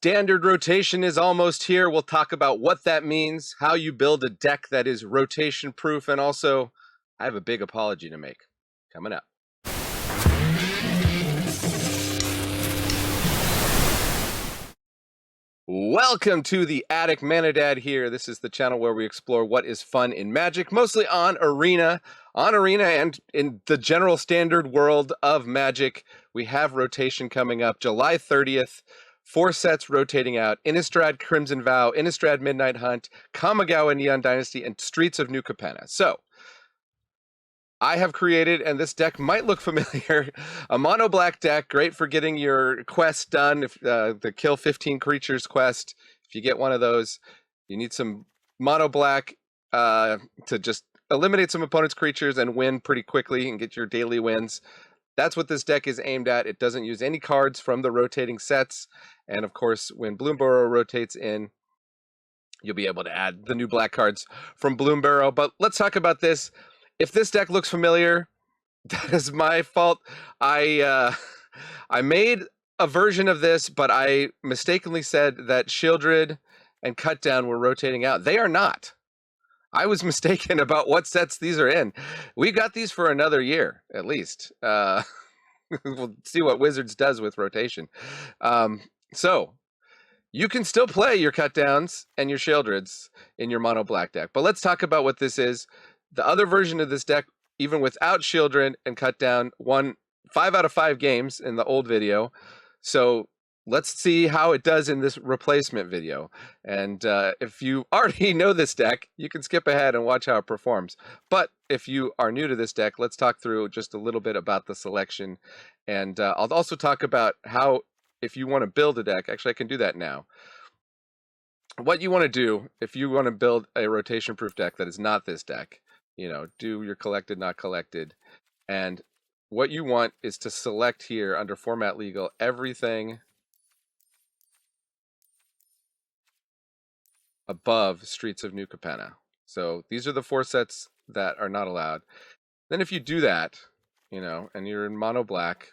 Standard rotation is almost here. We'll talk about what that means, how you build a deck that is rotation proof, and also I have a big apology to make coming up. Welcome to the Attic. Manadad here. This is the channel where we explore what is fun in Magic, mostly on Arena, and in the general standard world of Magic. We have rotation coming up July 30th. 4 sets rotating out: Innistrad Crimson Vow, Innistrad Midnight Hunt, Kamigawa Neon Dynasty, and Streets of New Capenna. So, I have created, and this deck might look familiar, a mono black deck, great for getting your quest done, if the kill 15 creatures quest. If you get one of those, you need some mono black to just eliminate some opponent's creatures and win pretty quickly and get your daily wins. That's what this deck is aimed at. It doesn't use any cards from the rotating sets. And of course, when Bloomburrow rotates in, you'll be able to add the new black cards from Bloomburrow. But let's talk about this. If this deck looks familiar, that is my fault. I made a version of this, but I mistakenly said that Shieldred and Cutdown were rotating out. They are not. I was mistaken about what sets these are in. We got these for another year, at least. We'll see what Wizards does with rotation. So, you can still play your Cutdowns and your Shieldreds in your mono black deck. But let's talk about what this is. The other version of this deck, even without Shieldred and Cutdown, won 5 out of 5 games in the old video. So let's see how it does in this replacement video. And if you already know this deck, you can skip ahead and watch how it performs. But if you are new to this deck, let's talk through just a little bit about the selection. And I'll also talk about how, if you want to build a deck, actually I can do that now. What you want to do if you want to build a rotation proof deck that is not this deck, do your collected, not collected. And what you want is to select here under Format Legal everything above Streets of New Capenna. So these are the 4 sets that are not allowed. Then if you do that, and you're in mono black,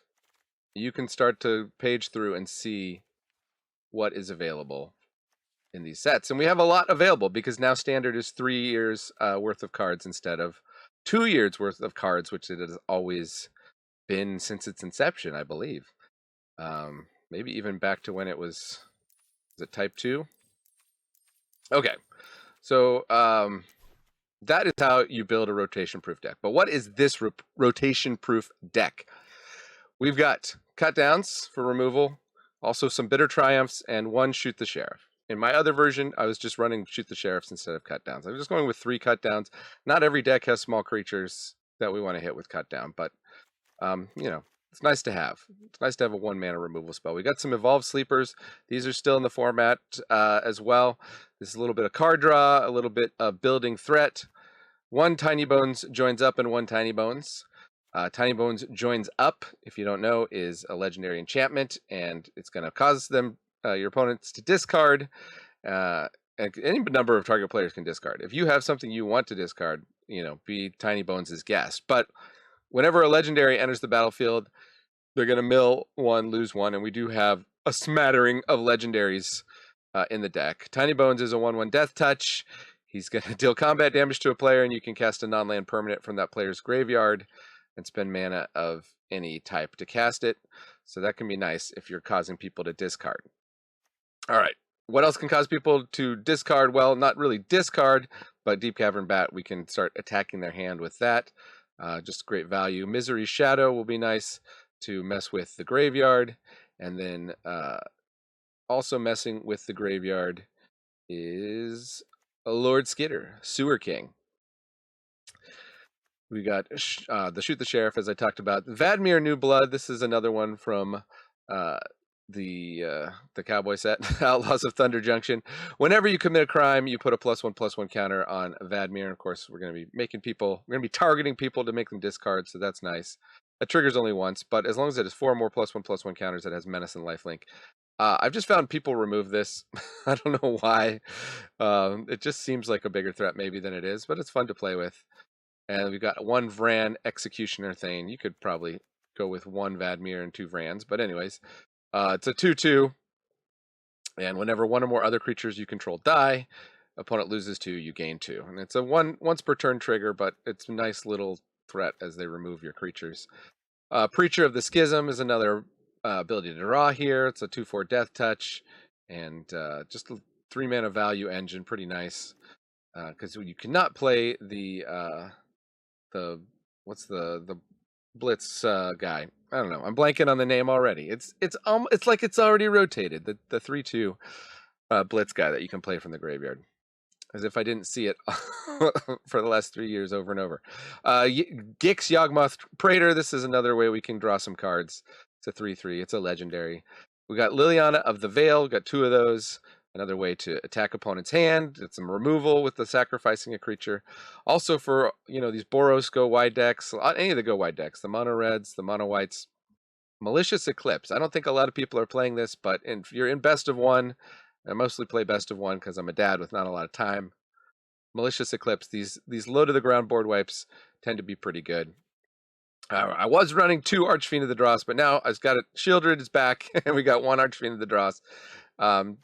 you can start to page through and see what is available in these sets. And we have a lot available because now Standard is 3 years worth of cards instead of 2 years worth of cards, which it has always been since its inception, I believe. Maybe even back to when it was it Type 2? Okay, so that is how you build a rotation-proof deck. But what is this rotation-proof deck? We've got Cutdowns for removal, also some Bitter Triumphs, and 1 Shoot the Sheriff. In my other version, I was just running Shoot the Sheriffs instead of Cutdowns. I was just going with 3 Cutdowns. Not every deck has small creatures that we want to hit with Cutdown, but it's nice to have. It's nice to have a 1-mana removal spell. We got some Evolved Sleepers. These are still in the format as well. This is a little bit of card draw, a little bit of building threat. 1 Tiny Bones joins up and 1 Tiny Bones. Tiny Bones joins up, if you don't know, is a legendary enchantment, and it's going to cause them, your opponents, to discard. And any number of target players can discard. If you have something you want to discard, be Tiny Bones' guest. But whenever a legendary enters the battlefield, they're going to mill 1, lose 1, and we do have a smattering of legendaries in the deck. Tiny Bones is a 1/1 Death Touch. He's going to deal combat damage to a player, and you can cast a non-land permanent from that player's graveyard and spend mana of any type to cast it. So that can be nice if you're causing people to discard. All right. What else can cause people to discard? Well, not really discard, but Deep-Cavern Bat, we can start attacking their hand with that. Just great value. Misery Shadow will be nice to mess with the graveyard. And then also messing with the graveyard is a Lord Skitter, Sewer King. We got the Shoot the Sheriff, as I talked about. Vadmir New Blood, this is another one from the Cowboy set, Outlaws of Thunder Junction. Whenever you commit a crime, you put a +1/+1 counter on Vadmir. Of course, we're going to be targeting people to make them discard, so that's nice. That triggers only once, but as long as it has 4 more +1/+1 counters, it has Menace and Lifelink. I've just found people remove this. I don't know why. It just seems like a bigger threat maybe than it is, but it's fun to play with. And we've got 1 Vran Executioner Thane. You could probably go with 1 Vadmir and 2 Vrans, but anyways, it's a 2/2. And whenever one or more other creatures you control die, opponent loses 2, you gain 2. And it's a once per turn trigger, but it's a nice little threat as they remove your creatures. Preacher of the Schism is another ability to draw here. It's a 2/4 death touch, and just a 3 mana value engine, pretty nice. Because you cannot play the what's the Blitz guy. I don't know. I'm blanking on the name already. It's like it's already rotated. The 3/2 Blitz guy that you can play from the graveyard. As if I didn't see it for the last 3 years over and over. Gix Yawgmoth Praetor. This is another way we can draw some cards. It's a 3/3. It's a legendary. We got Liliana of the Veil. Got 2 of those. Another way to attack opponent's hand. It's some removal with the sacrificing a creature. Also for these Boros go wide decks, any of the go wide decks, the mono reds, the mono whites. Malicious Eclipse. I don't think a lot of people are playing this, but if you're in best of 1, I mostly play best of 1 because I'm a dad with not a lot of time. Malicious Eclipse. These low to the ground board wipes tend to be pretty good. I was running 2 Archfiend of the Dross, but now I've got it. Shieldred is back, and we got 1 Archfiend of the Dross.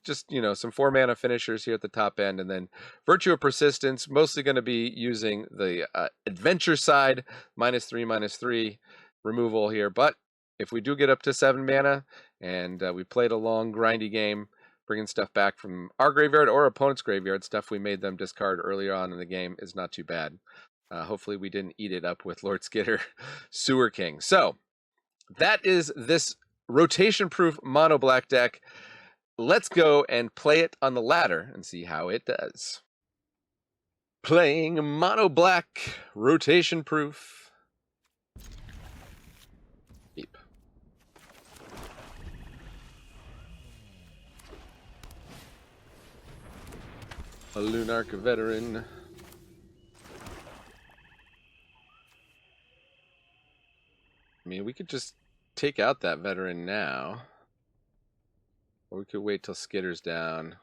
Just some 4 mana finishers here at the top end, and then Virtue of Persistence. Mostly going to be using the adventure side, -3/-3 removal here. But if we do get up to 7 mana, and we played a long grindy game, bringing stuff back from our graveyard or opponent's graveyard, stuff we made them discard earlier on in the game, is not too bad. Hopefully we didn't eat it up with Lord Skitter, Sewer King. So that is this rotation-proof mono black deck. Let's go and play it on the ladder and see how it does. Playing mono black, rotation-proof. Beep. A Lunarch veteran. I mean, we could just take out that veteran now. Or we could wait till Skitter's down.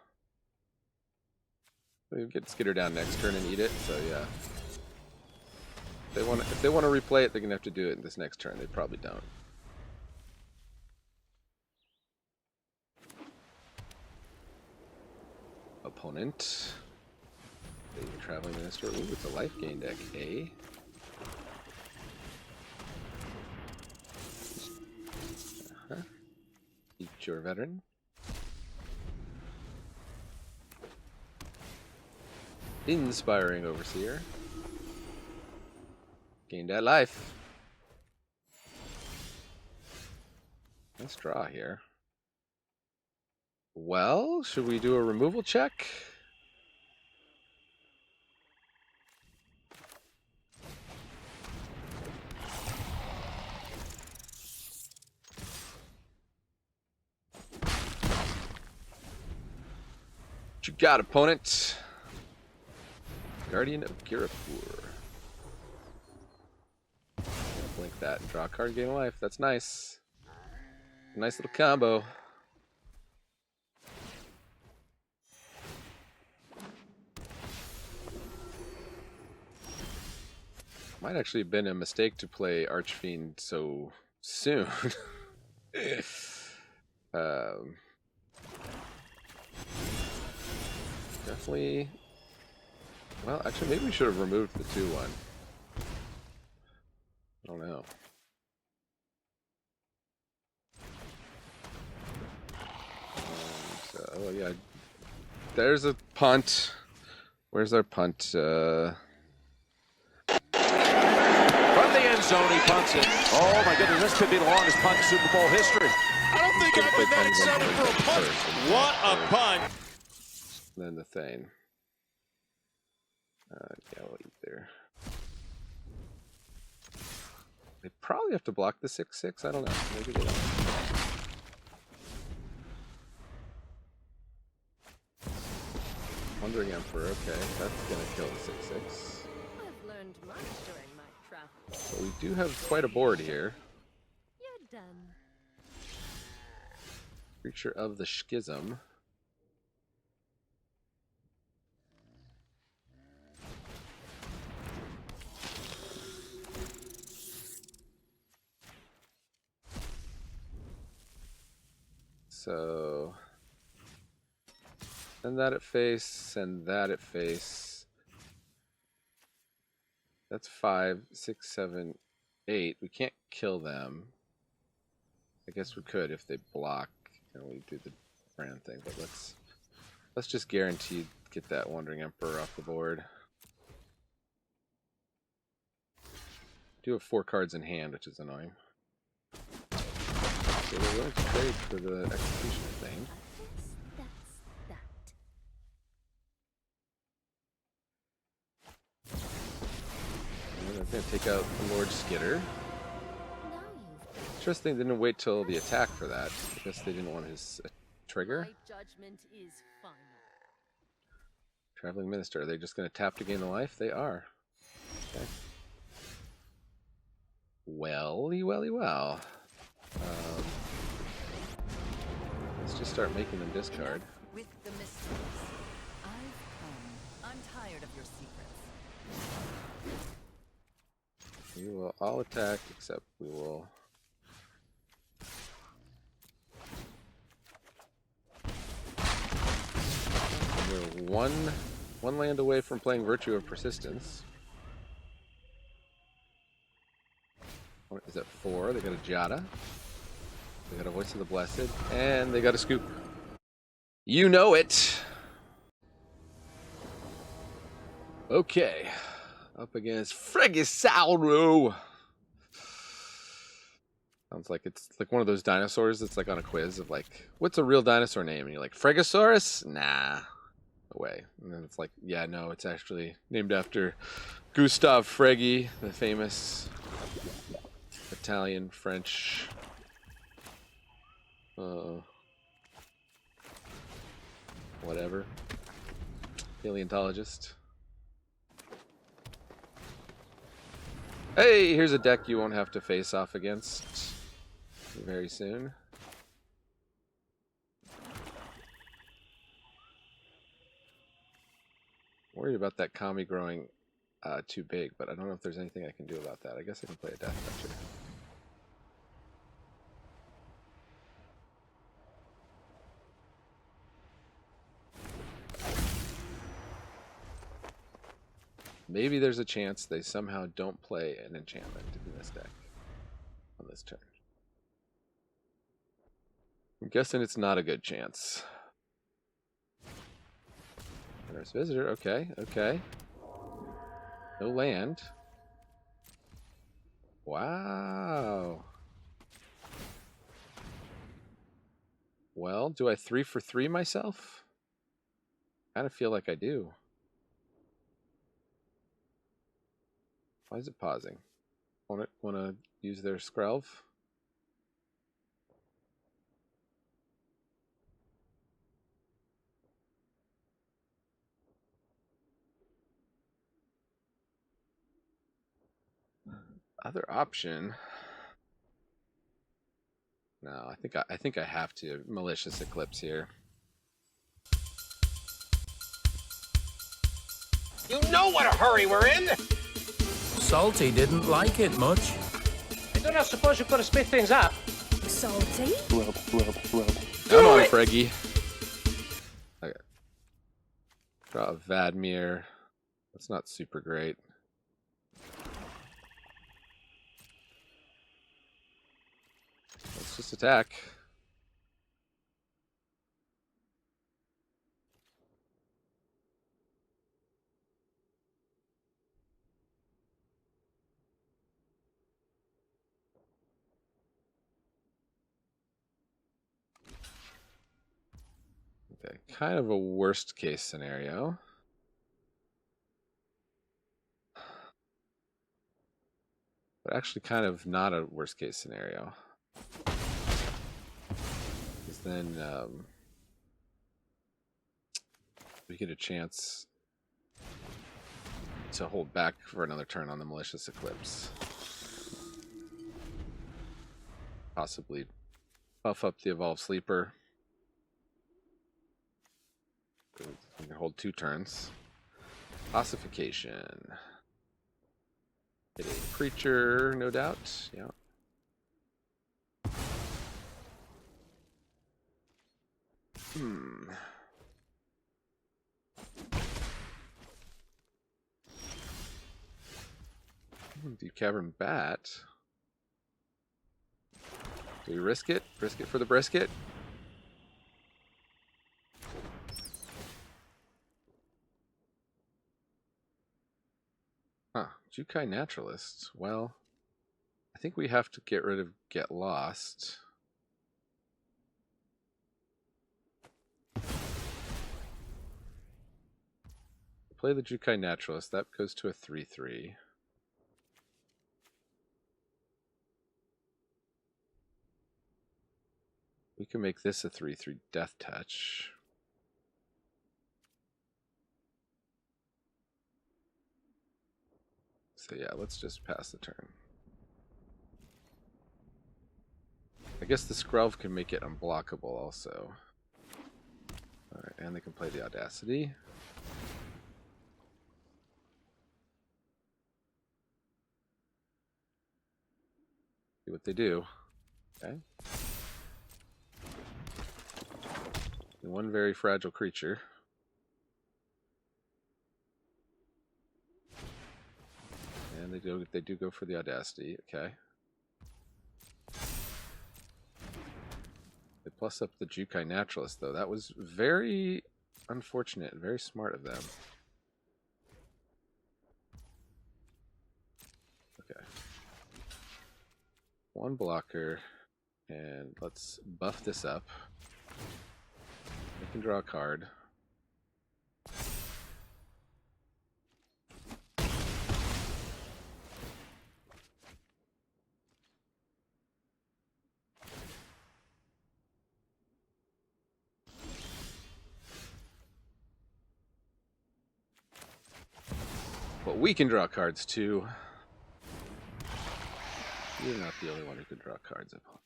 We can get Skitter down next turn and eat it, so yeah. If they want to replay it, they're gonna have to do it in this next turn. They probably don't. Opponent. Traveling Minister. Ooh, it's a life gain deck, eh? Eat your veteran. Inspiring Overseer. Gain that life. Nice draw here. Well, should we do a removal check? What you got, opponent? Guardian of Girapur. Blink that and draw a card, gain life. That's nice. Nice little combo. Might actually have been a mistake to play Archfiend so soon. Definitely. Well, actually, maybe we should have removed the 2/1. I don't know. Oh yeah, there's a punt. Where's our punt? From the end zone, he punts it. Oh my goodness, this could be the longest punt in Super Bowl history. I don't think I've been that excited for a punt. What a punt! Then the Thane. Yeah, we'll eat there. They probably have to block the 6/6. I don't know. Maybe they don't. Wandering Emperor. Okay, that's gonna kill the 6/6. I've learned much during my travels. So we do have quite a board here. You're done. Creature of the Schism. So Send that at face, send that at face. That's 5, 6, 7, 8. We can't kill them. I guess we could if they block and we do the brand thing, but let's just guarantee get that Wandering Emperor off the board. Do have 4 cards in hand, which is annoying. So we're willing to trade for the executioner thing. And I'm going to take out the Lord Skitter. Interesting, they didn't wait till the attack for that. I guess they didn't want his trigger. My judgment is final. Traveling Minister, are they just going to tap to gain the life? They are. Okay. Welly. Let's just start making them discard. With the mysteries, I've come. I'm tired of your secrets. We will all attack, except we will... We're one land away from playing Virtue of Persistence. What is that, 4? They got a Jada. They got a Voice of the Blessed. And they got a Scoop. You know it! Okay. Up against Fregisauro! Sounds like it's like one of those dinosaurs that's like on a quiz of like, what's a real dinosaur name? And you're like, Fregosaurus? Nah. Away. And then it's like, yeah, no, it's actually named after Gustave Frege, the famous Italian, French whatever paleontologist. Hey, here's a deck you won't have to face off against very soon. Worried about that Kami growing too big, but I don't know if there's anything I can do about that. I guess I can play a Death Toucher. Maybe there's a chance they somehow don't play an enchantment in this deck on this turn. I'm guessing it's not a good chance. There's Visitor, okay. No land. Wow. Well, do I 3 for 3 myself? Kind of feel like I do. Why is it pausing? Want to use their Skrelv? Other option. No, I think I have to Malicious Eclipse here. You know what a hurry we're in! Salty didn't like it much. I don't suppose you've got to speed things up. Salty? Come on, Frege. Okay. Draw a Vadmir. That's not super great. Let's just attack. Okay, kind of a worst case scenario. But actually kind of not a worst case scenario. Because then we get a chance to hold back for another turn on the Malicious Eclipse. Possibly buff up the Evolved Sleeper. We can hold 2 turns. Ossification. Hit a creature, no doubt. Yeah. Deep-Cavern bat. Do we risk it? Risk it for the brisket? Huh. Jukai Naturalist. Well, I think we have to get rid of Get Lost. Play the Jukai Naturalist. That goes to a 3/3. We can make this a 3/3 Death Touch. So yeah, let's just pass the turn. I guess the Skrelv can make it unblockable also. Alright, and they can play the Audacity. See what they do. Okay. One very fragile creature. And they do go for the Audacity, okay. They plus up the Jukai Naturalist though. That was very unfortunate and very smart of them. Okay. One blocker, and let's buff this up. We can draw a card. But we can draw cards too. You're not the only one who can draw cards, opponent.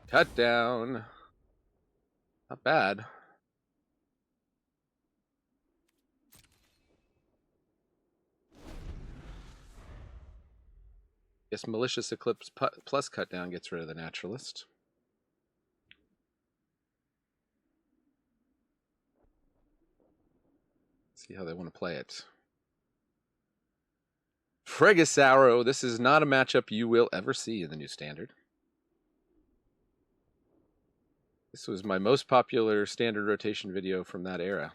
Cut down. Not bad. Guess Malicious Eclipse plus cut down gets rid of the Naturalist. See how they want to play it. Fregasauro. This is not a matchup you will ever see in the new standard. This was my most popular standard rotation video from that era.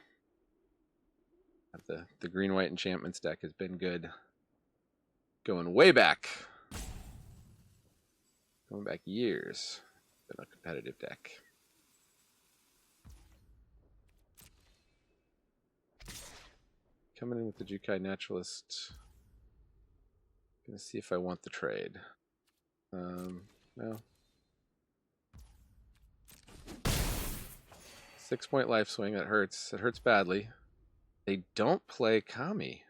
The green-white enchantments deck has been good. Going way back. Going back years. Been a competitive deck. Coming in with the Jukai Naturalist. Gonna see if I want the trade. No. 6-point life swing, that hurts. It hurts badly. They don't play Kami.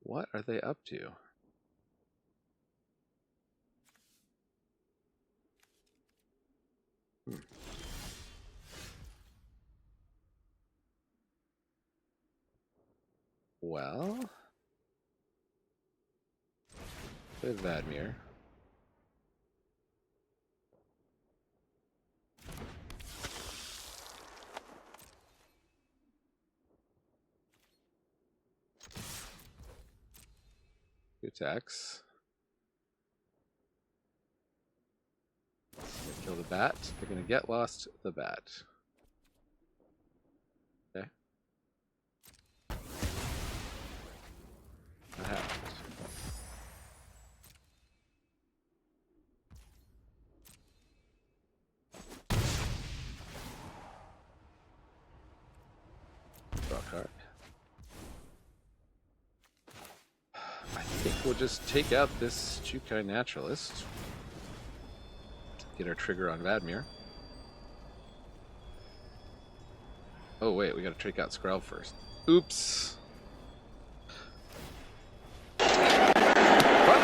What are they up to? Well, with Vadmir. Two attacks. Gonna kill the bat. They're gonna get lost the bat. Okay. What happened? Draw a card. I think we'll just take out this Jukai Naturalist. Get our trigger on Vadmir. Oh wait, we gotta take out Skrelv first. Oops. From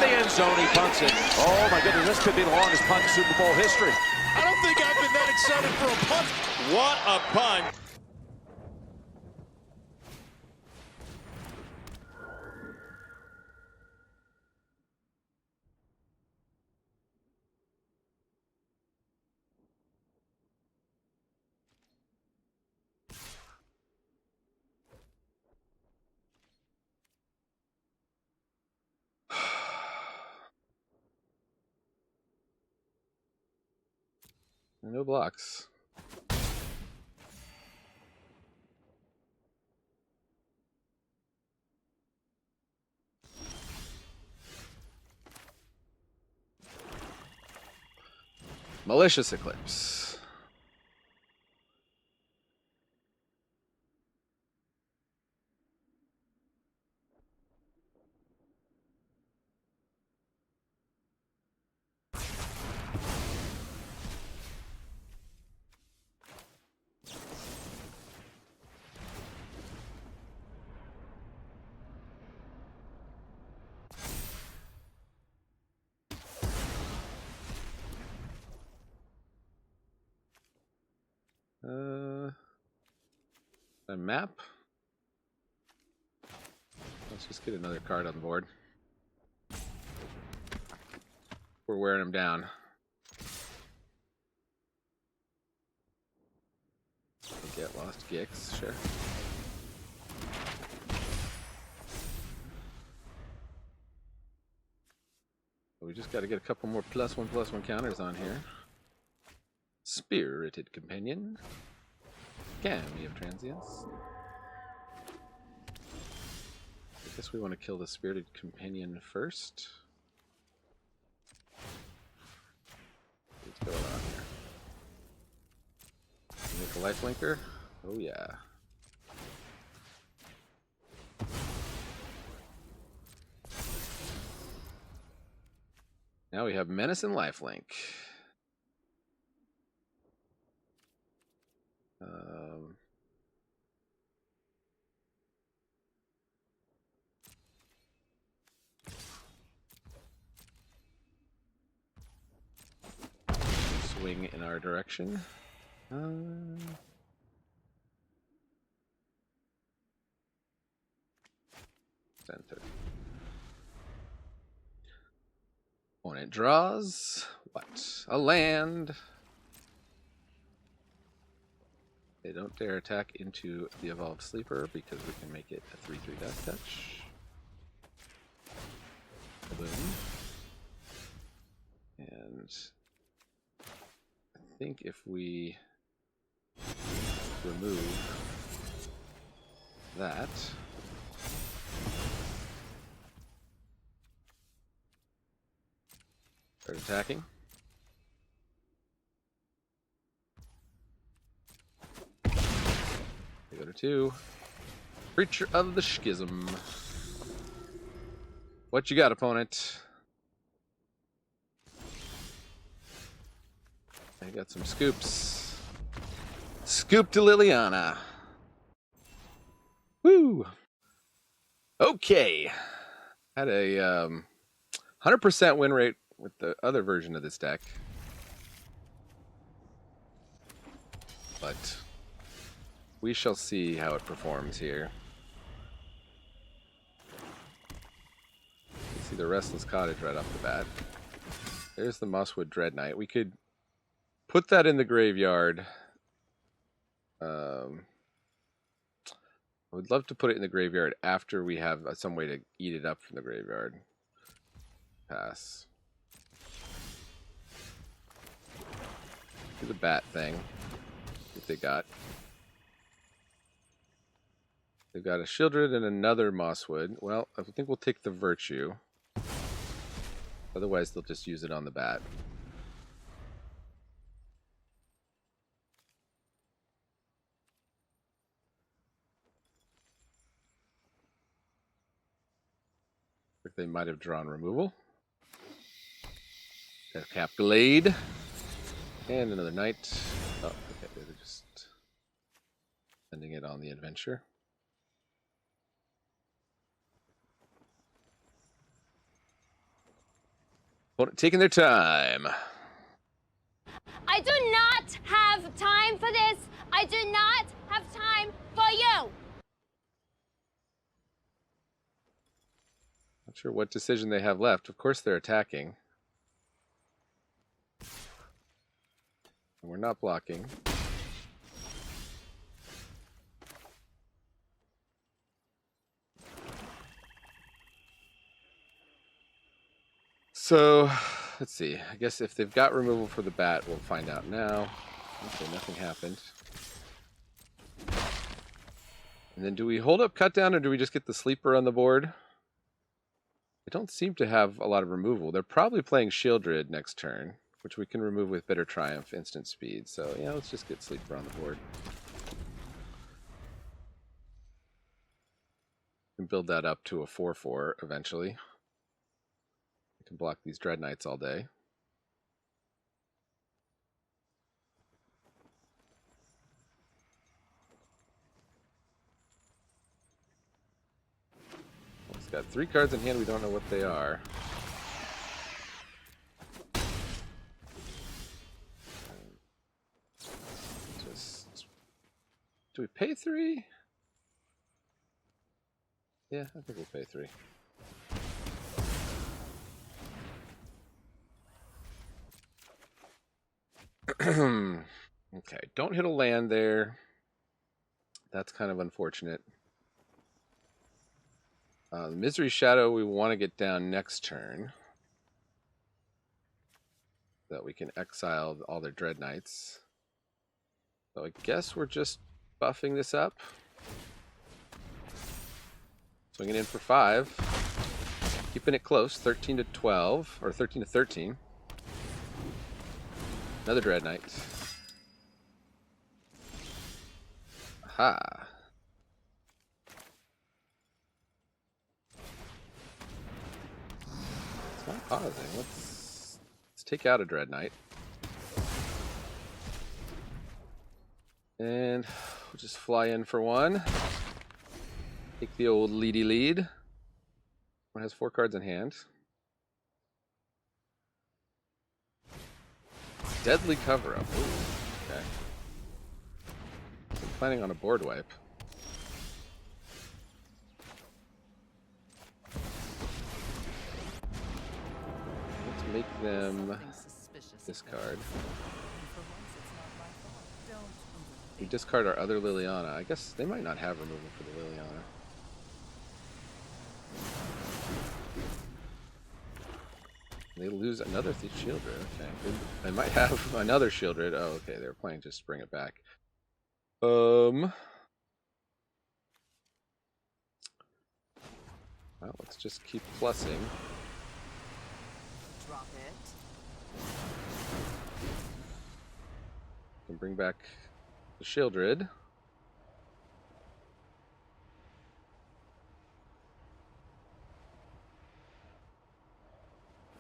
the end zone, he punts it. Oh my goodness, this could be the longest punt in Super Bowl history. I don't think I've been that excited for a punt. What a punt. No blocks. Malicious Eclipse. A map? Let's just get another card on the board. We're wearing them down. Get lost Gix, sure. We just got to get a couple more +1/+1 counters on here. Spirited Companion. Cameo of Transience. I guess we want to kill the Spirited Companion first. What's going on here? Make a life linker? Oh yeah. Now we have Menace and Lifelink. Swing in our direction. Center. Opponent draws. What? A land. They don't dare attack into the Evolved Sleeper because we can make it a 3/3 Death Touch. Boom. And I think if we remove that, start attacking. They go to 2. Creature of the Schism. What you got, opponent? I got some scoops. Scoop to Liliana. Woo! Okay. Had a 100% win rate with the other version of this deck. But we shall see how it performs here. You see the Restless Cottage right off the bat. There's the Mosswood Dread Knight. We could put that in the graveyard. I would love to put it in the graveyard after we have some way to eat it up from the graveyard. Pass. Do the bat thing. What they got. They've got a Shieldred and another Mosswood. Well, I think we'll take the Virtue. Otherwise, they'll just use it on the bat. They might have drawn removal. Got a Cap Glade. And another Knight. Oh, okay, they're just sending it on the adventure. Taking their time. I do not have time for this. I do not have time for you. Not sure what decision they have left. Of course they're attacking. And we're not blocking. So let's see. I guess if they've got removal for the bat, we'll find out now. Okay, nothing happened. And then do we hold up cut down or do we just get the sleeper on the board? They don't seem to have a lot of removal. They're probably playing Shieldred next turn, which we can remove with Bitter Triumph, instant speed. So yeah, let's just get sleeper on the board. And build that up to a 4/4 eventually. We can block these Dread Knights all day. He's got 3 cards in hand, we don't know what they are. Just... do we pay 3? Yeah, I think we'll pay 3. Okay, don't hit a land there. That's kind of unfortunate. The Misery Shadow we want to get down next turn. So that we can exile all their Dread Knights. So I guess we're just buffing this up. Swinging in for 5. Keeping it close, 13 to 12, or 13 to 13. Another Dread Knight. Aha. It's not pausing. Let's take out a Dread Knight. And we'll just fly in for 1. Take the old leady lead. One has 4 cards in hand. Deadly cover-up. Ooh, okay. I'm planning on a board wipe. Let's make them discard. We discard our other Liliana. I guess they might not have removal for the Liliana. They lose another Shieldred. Okay. They might have another Shieldred. Oh, okay. They were playing just bring it back. Well, let's just keep plussing. Drop it. Can bring back the Shieldred.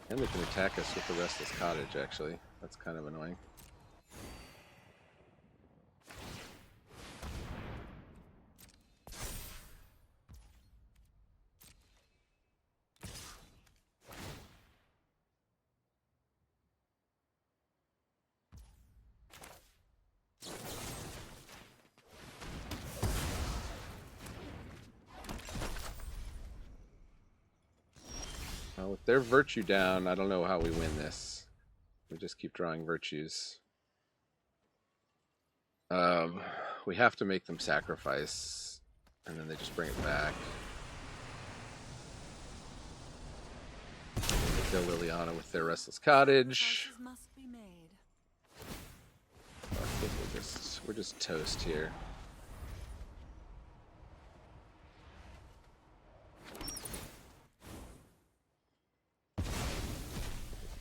And they can attack us with the Restless Cottage, actually. That's kind of annoying. With their virtue down, I don't know how we win this. We just keep drawing virtues. We have to make them sacrifice, and then they just bring it back. They kill Liliana with their Restless Cottage. Must be made. I think we're just toast here.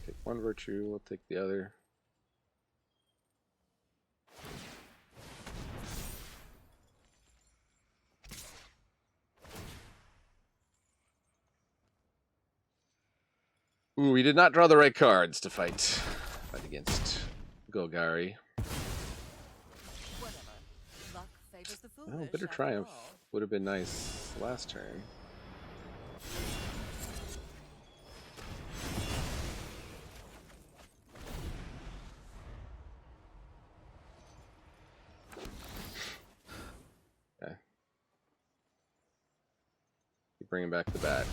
Take one virtue, we'll take the other. Ooh, we did not draw the right cards to fight against Golgari. Whatever. Luck favors the foolish. Oh, Bitter after Triumph all. would have been nice last turn. Okay. Keep bringing back the bat.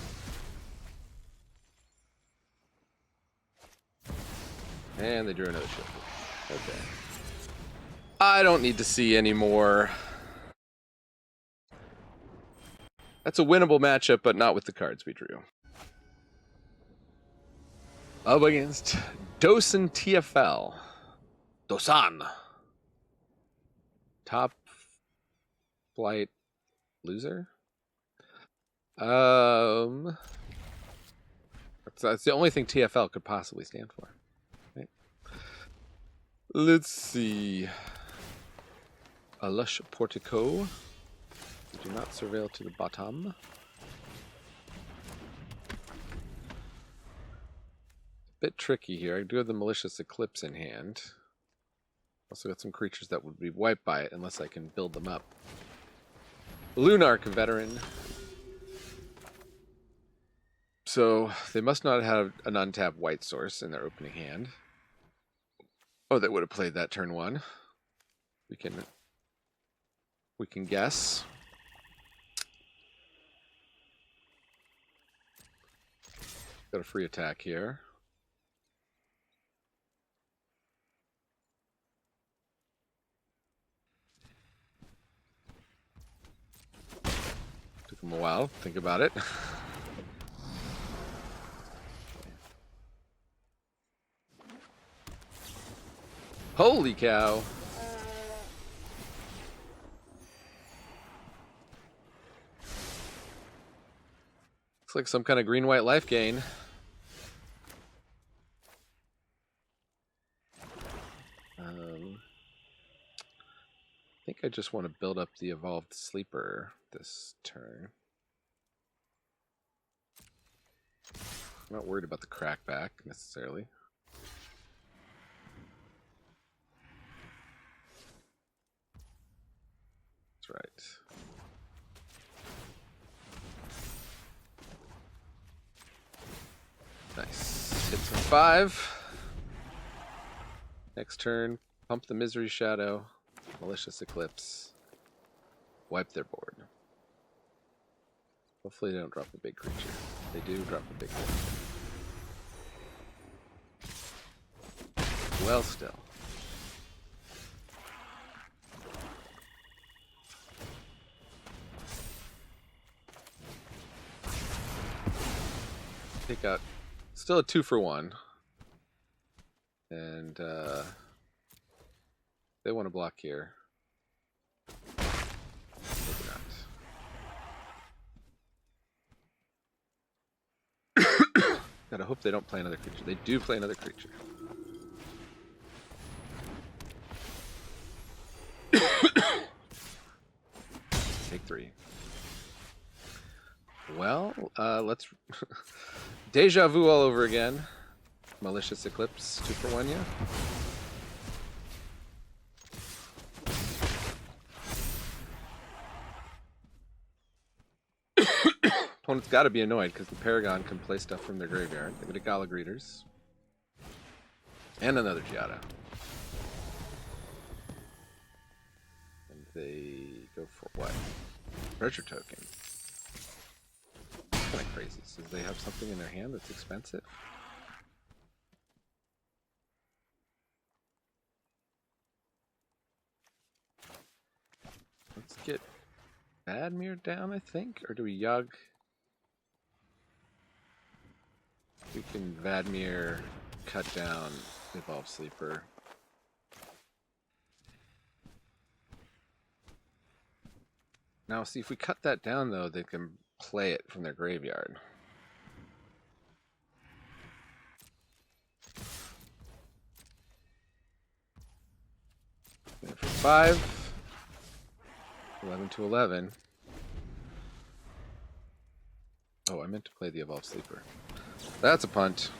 And they drew another shield. Okay. I don't need to see any more. That's a winnable matchup, but not with the cards we drew. Up against Dosan TFL. Dosan. Top flight loser. That's the only thing TFL could possibly stand for. Right? Let's see. A lush portico. Do not surveil to the bottom. Bit tricky here. I do have the malicious eclipse in hand. Also got some creatures that would be wiped by it unless I can build them up. Lunarch veteran. So they must not have an untapped white source in their opening hand. Oh, they would have played that turn 1. We can guess. Got a free attack here. Took him a while. Think about it. Holy cow. Looks like some kind of green-white life gain. I think I just want to build up the evolved sleeper this turn. I'm not worried about the crackback necessarily. That's right. Nice. Hits for 5. Next turn, pump the Misery Shadow, Malicious Eclipse, wipe their board. Hopefully they don't drop a big creature. They do drop a big creature. Well, still. Take out, still a 2 for 1. And they want to block here. Maybe not. Gotta hope they don't play another creature. They do play another creature. Take 3. Well, let's deja vu all over again. Malicious Eclipse, 2 for 1, yeah. Opponent's got to be annoyed because the Paragon can play stuff from their graveyard. They get a Gala Greeters. And another Giada. And they go for what? Treasure token. Kind of crazy. So they have something in their hand that's expensive? Let's get Badmere down, I think? Or do we Yug? We can Vadmir cut down Evolve Sleeper. Now, see, if we cut that down, though, they can play it from their graveyard. And for 5, 11 to 11. Oh, I meant to play the Evolve Sleeper. That's a punt.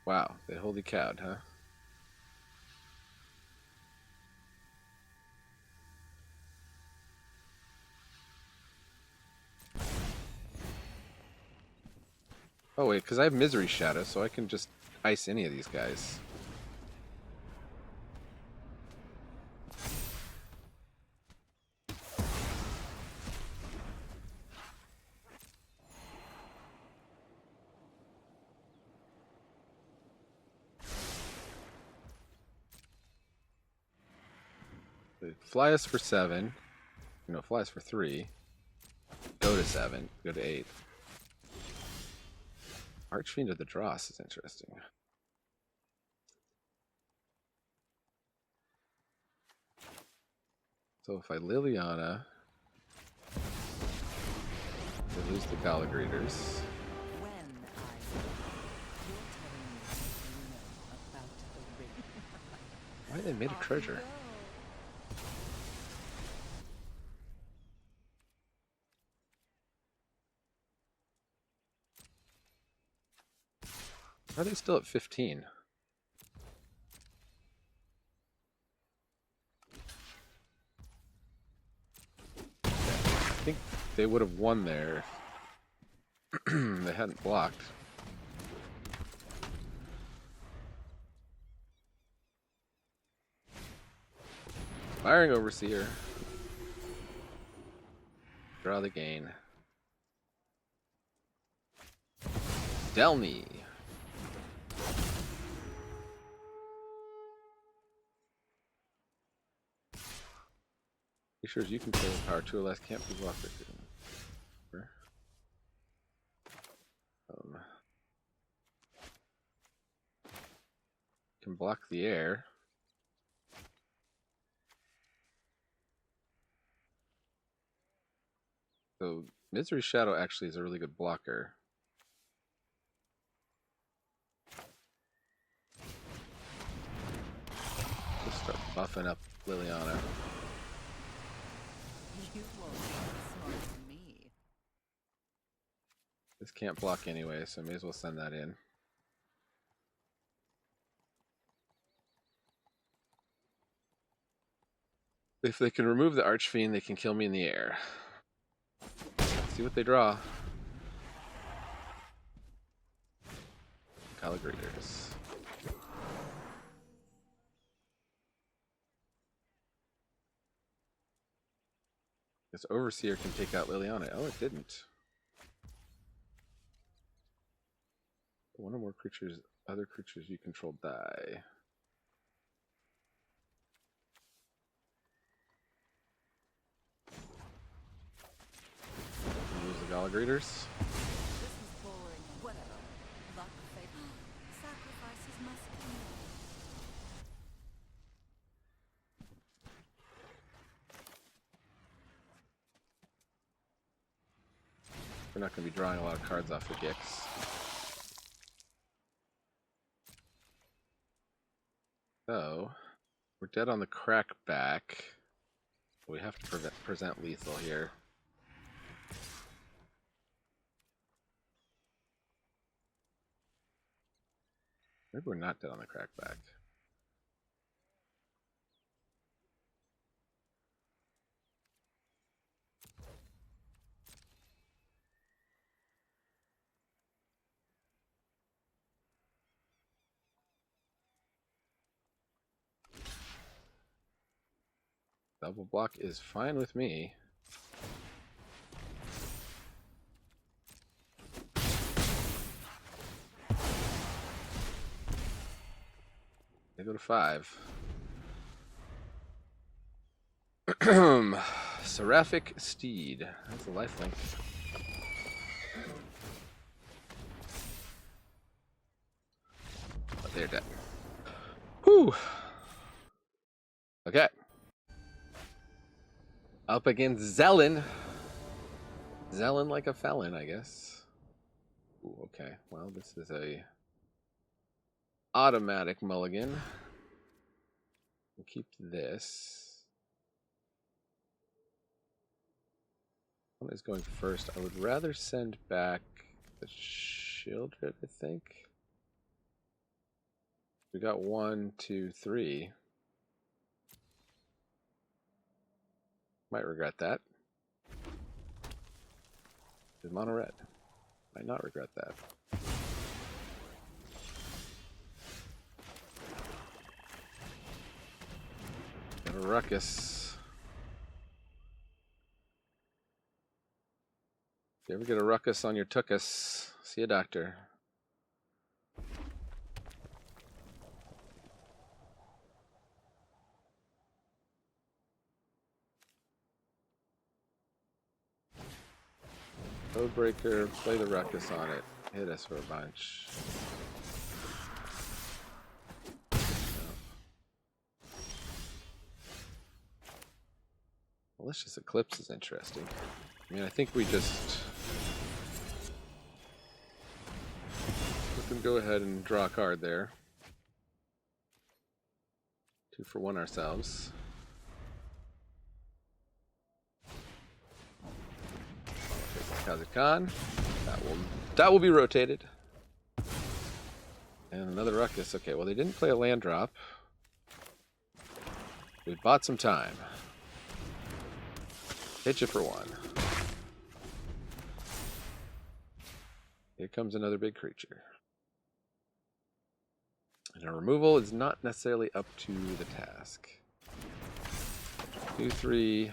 Wow, they holy cowed, huh? Oh wait, because I have Misery Shadow, so I can just ice any of these guys. fly us for 7. No, fly us for 3. Go to 7. Go to 8. Archfiend of the Dross is interesting. So if I Liliana, they lose the Galagreators. When I you're telling me you know about the ring. Why they made a treasure? Why are they still at 15? I think they would have won there if they hadn't blocked. Firing Overseer. Draw the gain. Delny. Creatures you control power 2 or less can't be blocked. Can block the air. So Misery Shadow actually is a really good blocker. Just start buffing up Liliana. You won't be smart than me. This can't block anyway, so may as well send that in. If they can remove the Archfiend, they can kill me in the air. Let's see what they draw. Galagreators. This Overseer can take out Liliana. Oh, it didn't. One or more creatures, other creatures you control die. Use the Galagreators. This is boring. Whatever. Luck, fate. Sacrifices must be made. We're not going to be drawing a lot of cards off the Gix. So, we're dead on the crackback. We have to present lethal here. Maybe we're not dead on the crackback. Double block is fine with me. They go to 5. Seraphic Steed. That's a lifelink. But they're dead. Whew. Okay. Up against Zelen. Zelen like a felon, I guess. Ooh, okay. Well, this is a automatic mulligan. We'll keep this. One is going first. I would rather send back the Shieldred, I think. We got 1, 2, 3. Might regret that. Is mono red. Might not regret that. Got a ruckus. If you ever get a ruckus on your tuckus, see a doctor. Codebreaker, play the ruckus on it, hit us for a bunch. Malicious Eclipse is interesting. I mean, I think we just let them go ahead and draw a card there. 2 for 1 ourselves. Kazakhstan. That will be rotated. And another ruckus. Okay, well they didn't play a land drop. We bought some time. Hit you for 1. Here comes another big creature. And a removal is not necessarily up to the task. 2, 3.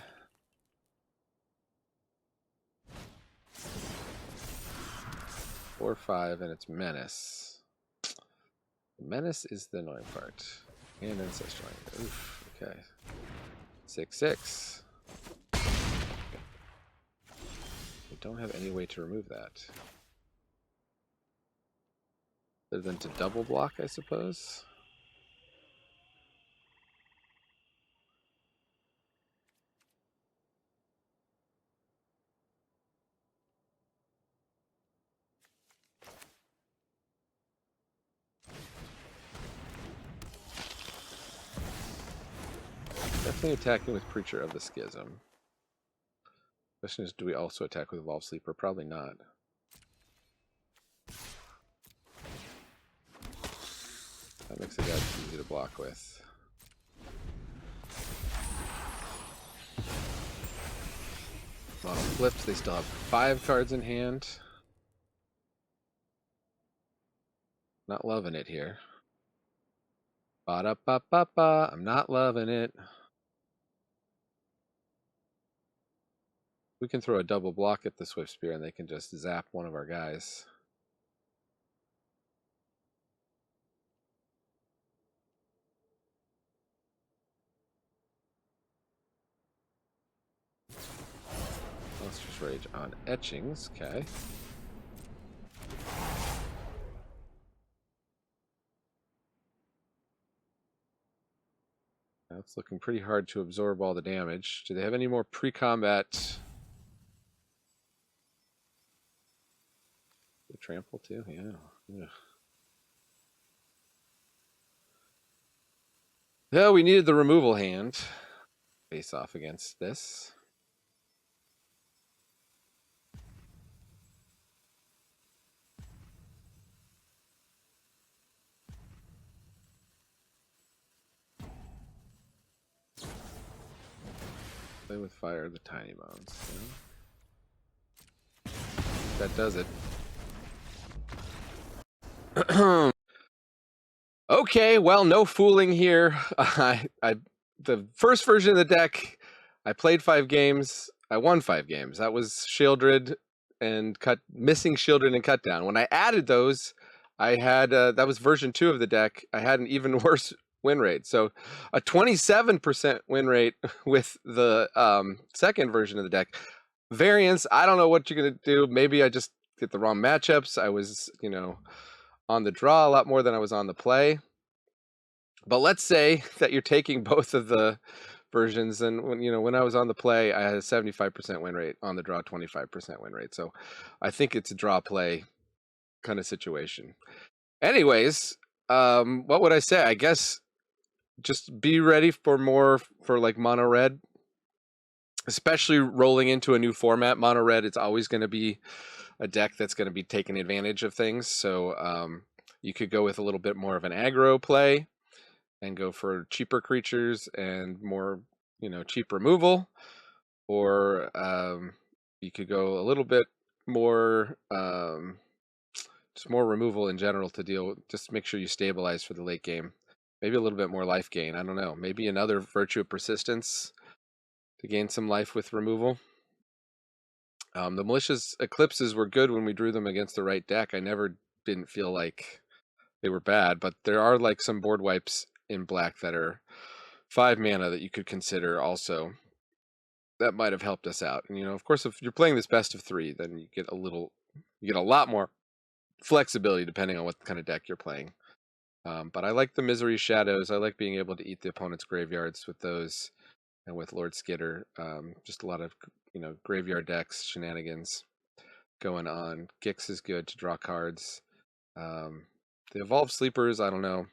4, 5, and it's Menace. Menace is the annoying part. And Ancestral. Oof, okay. 6, 6. We don't have any way to remove that. Other than to double block, I suppose. Definitely attacking with Preacher of the Schism. Question is, do we also attack with Evolved Sleeper? Probably not. That makes the guy easy to block with. Model flipped, they still have 5 cards in hand. Not loving it here. Ba-da-ba-ba-ba, I'm not loving it. We can throw a double block at the Swift Spear and they can just zap one of our guys. Monstrous Rage on Etchings, okay. Now it's looking pretty hard to absorb all the damage. Do they have any more pre-combat? Trample too? Yeah. Yeah, we needed the removal hand. Face off against this. Play with fire, the tiny bones. Yeah. That does it. Okay, well, no fooling here. The first version of the deck, I played 5 games. I won 5 games. That was Shieldred and missing Shieldred and Cutdown. When I added those, I had that was version 2 of the deck. I had an even worse win rate. So a 27% win rate with the second version of the deck. Variance, I don't know what you're gonna do. Maybe I just get the wrong matchups. I was, on the draw a lot more than I was on the play. But let's say that you're taking both of the versions, and when I was on the play, I had a 75% win rate, on the draw 25% win rate. So I think it's a draw play kind of situation. Anyways, what would I say? I guess just be ready for more for like mono red, especially rolling into a new format. Mono red, it's always going to be a deck that's going to be taking advantage of things. So you could go with a little bit more of an aggro play and go for cheaper creatures and more, cheap removal, or you could go a little bit more, just more removal in general to deal with, just make sure you stabilize for the late game. Maybe a little bit more life gain. I don't know. Maybe another Virtue of Persistence to gain some life with removal. The Malicious Eclipses were good when we drew them against the right deck. I never didn't feel like they were bad, but there are like some board wipes in black that are 5 mana that you could consider also. that might have helped us out. And of course, if you're playing this best of 3, then you get a lot more flexibility depending on what kind of deck you're playing. But I like the Misery Shadows. I like being able to eat the opponent's graveyards with those, and with Lord Skitter. Just a lot of graveyard decks shenanigans going on. Gix is good to draw cards. The Evolved Sleepers, I don't know.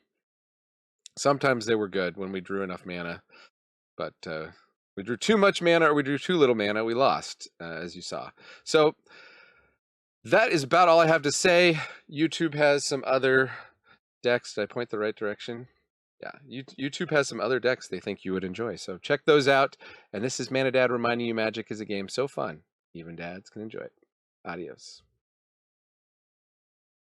Sometimes they were good when we drew enough mana, but we drew too much mana or we drew too little mana, we lost, as you saw. So that is about all I have to say. YouTube has some other decks. Did I point the right direction? Yeah, YouTube has some other decks they think you would enjoy. So check those out. And this is Mana Dad reminding you Magic is a game so fun, even dads can enjoy it. Adios.